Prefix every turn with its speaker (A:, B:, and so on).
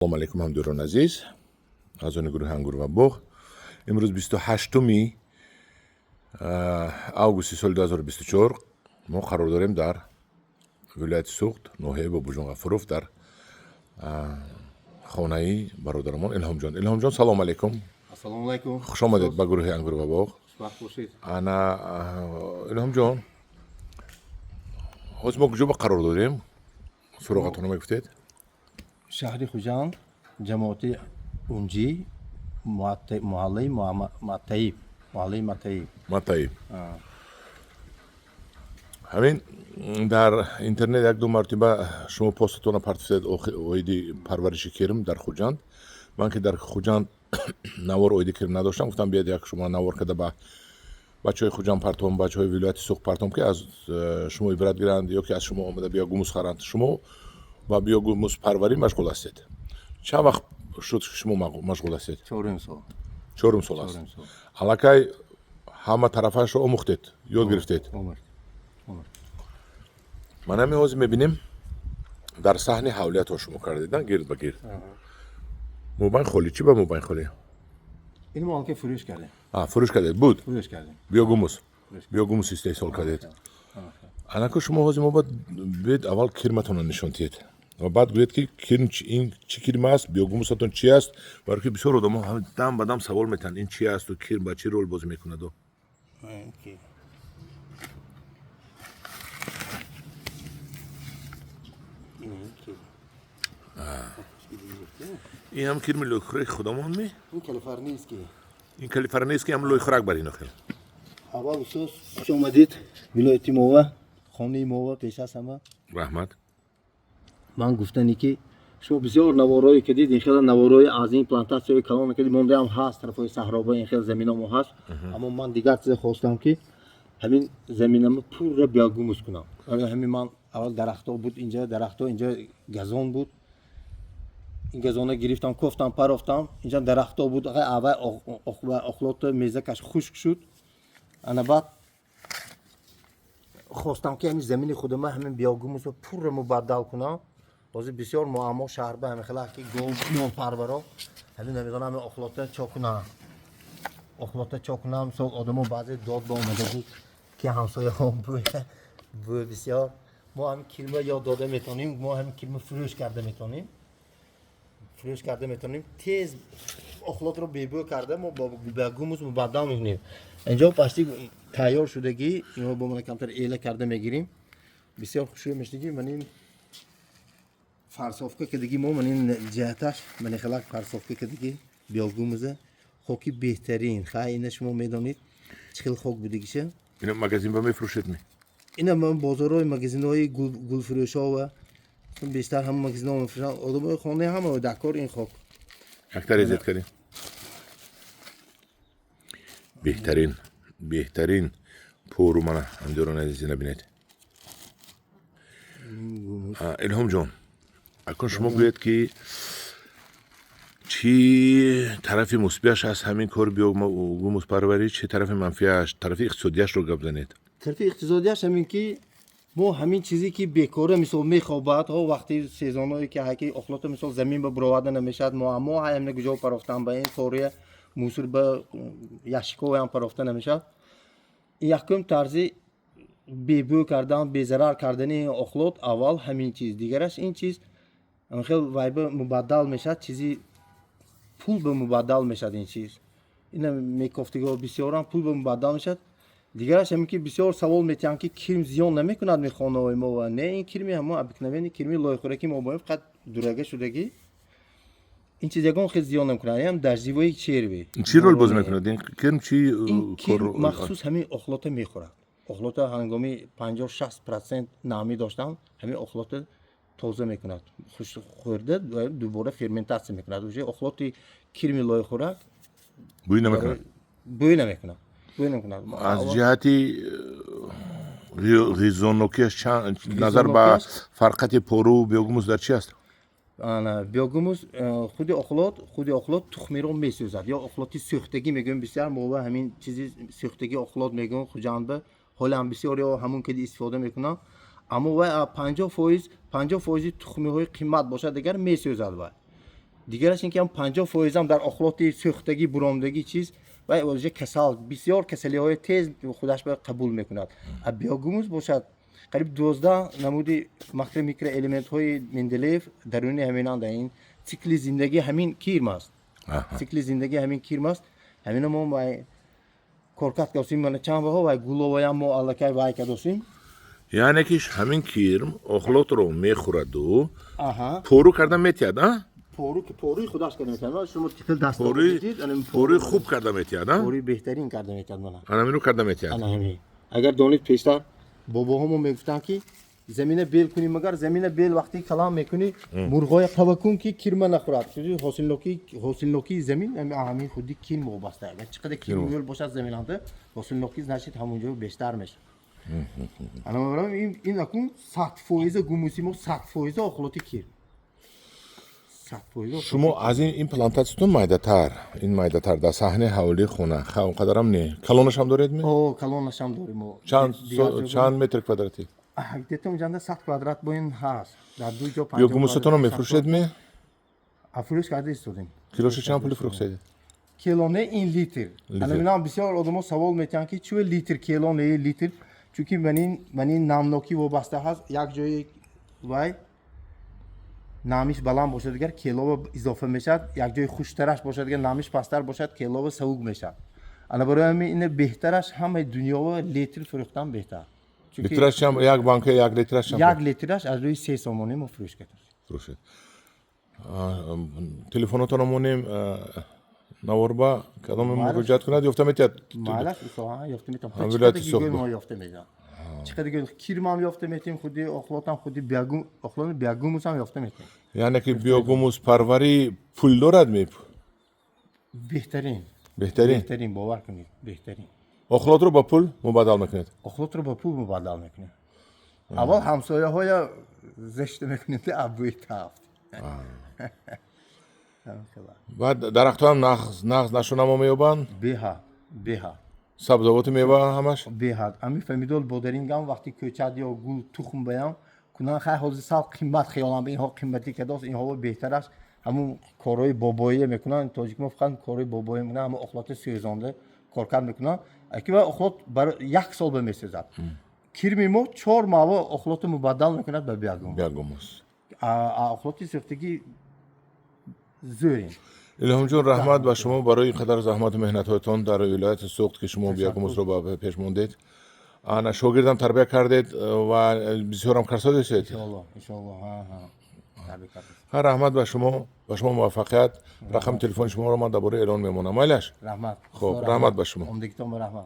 A: سلام علیکم همدوران عزیز از آن گروه انگور و باغ. امروز 28 августи соли 2024 ما قرار داریم در ولایت سوخت ناحیه بابوجان غفروف در خانه برادرمان الهام جان. سلام علیکم.
B: السلام علیکم.
A: خوش آمدید به گروه انگور و باغ.
B: وقت باشید.
A: انا الهام جان حاج ما کجا قرار داریم؟ سراغتون رو میگفتید؟
B: شهر خوجند، جماعت اونجی، محله
A: مطیب. همین در اینترنت یک دو مرتبه شما پستتون رو پرتفید اویدی پرورش کرم در خوجند. من که در خوجند نوار اویدی کرم نداشتم، گفتم بیاد یک شما نوار کده به بچه های خوجند پرتم، بچه های ولایت سوخت پرتم که از شما عبرت گیرند یا که از شما آمده بیا گوموس خرند. شما و بیا گوموس پروری مشغول هستید. چند وقت شد شما مشغول هستید؟ 4 سال است. علاقه همه طرفش رو آموختید، یاد گرفتید. من همین حوض میبینیم در صحنه حولیت ها شما کردیدن گرد به گرد. موبایل خولی چی به موبایل خولی؟
B: این مال که فروش کرده.
A: فروش کرده بود.
B: فروش کرده.
A: بیا گوموس استیصال کردید. انا که شما حوض ما باید اول کرمتون رو نشون دهید و بعد گوید که کرم این چی کرم است، بیا گوموستون چی است؟ برای که بسیار آدم دم به دم سوال میتن این چی است و کرم با چی رول بازی میکنه دو. این هم کرم لوخرک خودمون می؟
B: این کالیفرنیسکی.
A: این کالیفرنیسکی هم لوخرک برای نخه.
B: اول بسیار خوش آمدید ولایت ما خانه ما پیش از همه.
A: رحمت.
B: من گفتنی که شما بسیار نوارایی که دید این خیلی نوارای از این پلانتاسیون کلان که مونده هم هست طرفای صحرا این خیلی زمینامو هست. اما من دیگر چیز خواستم که همین زمینم پر را بیاگوموس کنم. همین من اول درخت‌ها بود اینجا گازون بود. این گازونه گرفتم کفتم پرافتم اینجا درخت‌ها بود. اول اخلاط میزه کش خشک شد. انا بعد خواستم که همین زمین خودم همین بیاگوموس رو پر را مبدل کنم. بازی بسیار معما شهر به همین خلاف که گل پرورا همین نمیدونم همین اخلاط چاکنم سال آدمو بعضی داد با اومده بود که همسایه ها بود بسیار ما هم کلمه یاد داده میتونیم ما هم کلمه فروش کرده میتونیم تیز اخلاط رو بیبو کرده ما با گوموس مبدل میکنیم. اینجا پشتی تیار شدگی اینو با من کمتر ایله کرده میگیریم بسیار خوشی میشنگی من این فرسافکه که دیگه من این جهتش من خلاق فرسافکه که دیگه بیاگوموزه خوکی بهترین خواهی شما میدانید چخیل خوک بودیگیشه
A: اینا مغازین با میفروشید می؟
B: اینا من بازارهای مغازین‌های گل فروش ها و بیشتر هم مغازین‌ها میفروشن آدمای خانه همه دکار این خوک
A: اکتر ازت کردیم بهترین پورو من همدوران عزیزی نبینید. الهام جان اکنون شما گوید که چی طرف مثبتش از همین کار بیاگوموس پروری چه طرف منفیش طرف اقتصادیش رو گپ زنید؟
B: طرف اقتصادیش همین که ما همین چیزی که بیکاره مثل میخوابت ها وقتی سیزنایی که هکی اخلاط مثل زمین به برآورده نمیشد ما همین گجا پرافتن به این طوری موصول به یشکو هم پرافته نمیشد. یکم طرزی بیبو کردن بیزرار کردن اخلاط اول همین چیز دیگرش این چیز خیلی وایب مبادل میشد چیزی پول به مبادل میشد این چیز اینا میگفتگو بسیارم پول به مبادل میشد دیگرش همین که بسیار سوال میتونن که کرم زیان نمیکند میخونه و ما و نه این کرمی هم ابکنوین کرمی لایخوره ما باید فقط دورگه شدگی این چیز یکان خیلی زیان نمیکنه هم در زیوایی چیروی
A: چی رول باز میکنه این کرم چی
B: این کرم مخصوص همین اخلاط میخوره اخلاط هنگامی 50-60% نامی داشتن همین اخلاط توزه میکند خوش خورده دوباره فرمنتاسیون میکند وجه اخلاطی کرمی لای خوراک
A: بوی نمیکنه از جهتی غیزونوکیش نظر به فرقت پورو بیاگوموس در چی است؟
B: بیاگوموس خودی اخلاط تخمی رو میسوزد یا اخلاطی سوختگی میگن بسیار موقع همین چیزی سوختگی اخلاط میگن خوجانبه حالا هم بسیاری همون که استفاده میکنن اما و 50% تخمی های قیمت باشه دیگر میسوزد و دیگرش اینکه هم 50% هم در اخلاط سوختگی برآمدگی چیز و واژه کسال بسیار کسلی های تیز خودش به قبول میکند. بیاگوموس باشد قریب 12 نمودی مخرج میکرو الیمنت های مندلیف درون همینان در این سیکل زندگی همین کیرم است. سیکل زندگی همین کیرم است. همین ما با korkat kasım bana çamba ve gulovaya mo alakay vay kadosum.
A: یعنی که همین کیرم اخلاط رو میخورد و
B: Aha.
A: پرو کردن میتیاد ها؟
B: Poruyu xudaş kadar mekan. Şunu titel dast.
A: پروی خوب کردن میتیاد ها؟
B: Poruyu behterin کردم mekan bana.
A: انا منو کردن میتیاد.
B: Ana hemi. Eğer donit peşter babamı meguftan ki zemine bel kuni magar zemine bel vakti kalam mekuni murgoya tavakun ki kirma nakhrat. Çünkü hosilnoki zemin hem ahami khudi kin mobasta. Eğer çıkıda kin yol boşat zemin anda hosilnoki znaşit hamunca beştermiş. Anlamadım in akun 100% gumusimo 100% oxloti kir. 100%
A: شما از این پلانتاسیتون مایداتر این مایداتر در صحنه حوالی خونه خون قدرم نه کلونش هم دارید می؟
B: o kalonlaşam doğru
A: چند متر کвадراتی؟
B: Dedim canda 100 kvadrat boyun has. Dar du jo
A: یا گوموستون رو میفروشید می؟
B: Afuriş kardeş istedim.
A: کیلوش چند پولی فروختید؟
B: Kilone in litre. Anlamına بسیار odamo savol mekan ki çu litre kilone litre. Çünkü benim namnoki wo basta has yak joy vay نامش بلند باشد اگر کیلو اضافه میشد یک جای خوشترش باشد اگر نامش پستر باشد کیلو سوق میشد انا برای همین این بهترش همه دنیا و لیتر فروختن بهتر
A: لیترش هم یک بانکه یک لیترش هم
B: یک لیترش از روی 3 سومونی ما فروش کردیم
A: فروشید تلفنتون مونیم نوربا کدام مراجعت کنید یافته میتید
B: مالش اصلا یافته میتونم
A: ولایت
B: چقدر
A: سوق
B: گل ما یافته میدم چقدر گل کیرمام یافته میتیم خودی اخلاطم خودی بیاگوم اخلاط بیاگوموس هم یافته میتیم
A: یعنی که بیوگوموس پروری پول دارد می
B: بهترین باور کنید بهترین
A: اخلاط رو با پول مبادله میکنید
B: اخلاط رو با پول مبادله میکنیم اول همسایه های زشت میکنیم ابوی تافت
A: بعد درخت هم نغز نشونم میوبان
B: بها
A: سبزوات میوه همش
B: بها امی فهمیدول بودرینگام وقتی کوچاد یا گل تخم بیام کنن خیلی حوزه سال قیمت خیالم به اینها قیمتی که داشت اینها بهتر است همون کارهای بابایی میکنن تاجیک مفخن کارهای بابایی میکنن همون اخلاط سوزانده کارکرد میکنن اگه با اخلاط برای یک سال به میسازد کیرمی ما 4 ماه اخلاط مبادل میکند به
A: بیاگوموس
B: اخلاطی سختگی زورین
A: الهام جون رحمت و شما برای اینقدر زحمت و مهنت هایتان در ولایت سوخت که شما بیاگوموس رو با پیش موندید انا شاگردم تربیت کردید و بسیار هم کارساز هستید
B: ان شاء الله
A: ها رحمت و شما موفقیت رقم تلفن شما رو من درباره اعلان میمونم مایلش
B: رحمت
A: خب رحمت به شما
B: رحمت